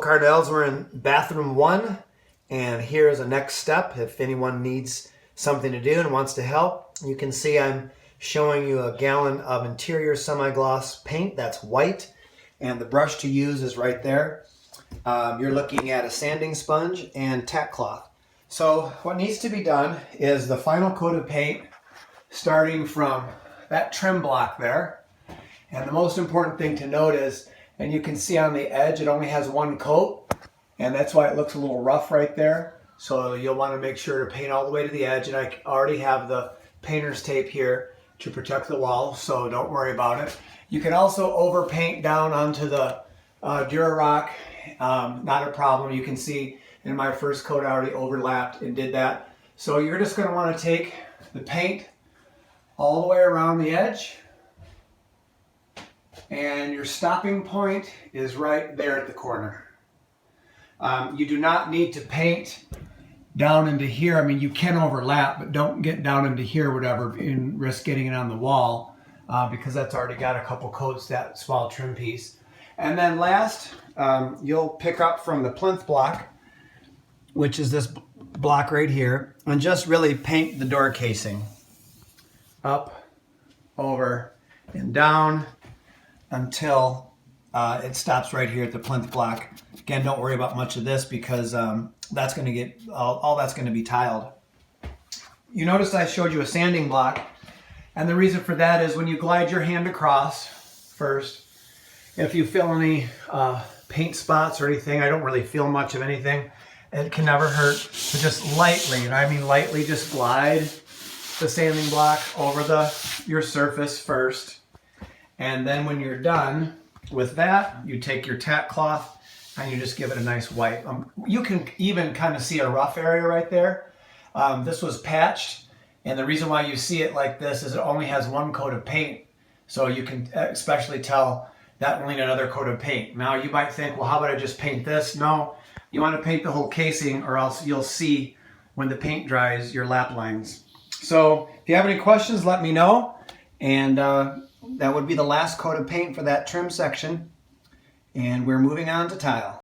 Cardell's. We're in bathroom 1, and here's a next step if anyone needs something to do and wants to help. You can see I'm showing you a gallon of interior semi-gloss paint that's white, and the brush to use is right there. You're looking at a sanding sponge and tack cloth. So what needs to be done is the final coat of paint starting from that trim block there. And the most important thing to note is, and you can see on the edge it only has one coat, and that's why it looks a little rough right there. So you'll want to make sure to paint all the way to the edge, and I already have the painter's tape here to protect the wall, so don't worry about it. You can also overpaint down onto the Durarock, not a problem. You can see in my first coat I already overlapped and did that. So you're just going to want to take the paint all the way around the edge, and your stopping point is right there at the corner. You do not need to paint down into here. I mean, you can overlap, but don't get down into here, whatever, and risk getting it on the wall, because that's already got a couple coats, that small trim piece. And then last, you'll pick up from the plinth block, which is this block right here, and just really paint the door casing up, over, and down until it stops right here at the plinth block. Again, don't worry about much of this because that's going to get all that's going to be tiled. You notice I showed you a sanding block, and the reason for that is when you glide your hand across first, if you feel any paint spots or anything, I don't really feel much of anything. It can never hurt to just lightly, and I mean lightly, just glide the sanding block over your surface first. And then when you're done with that, you take your tack cloth and you just give it a nice wipe. You can even kind of see a rough area right there. This was patched, and the reason why you see it like this is it only has one coat of paint. So you can especially tell that will need another coat of paint. Now you might think, well, how about I just paint this? No, you want to paint the whole casing, or else you'll see when the paint dries your lap lines. So if you have any questions, let me know. And that would be the last coat of paint for that trim section. And we're moving on to tile.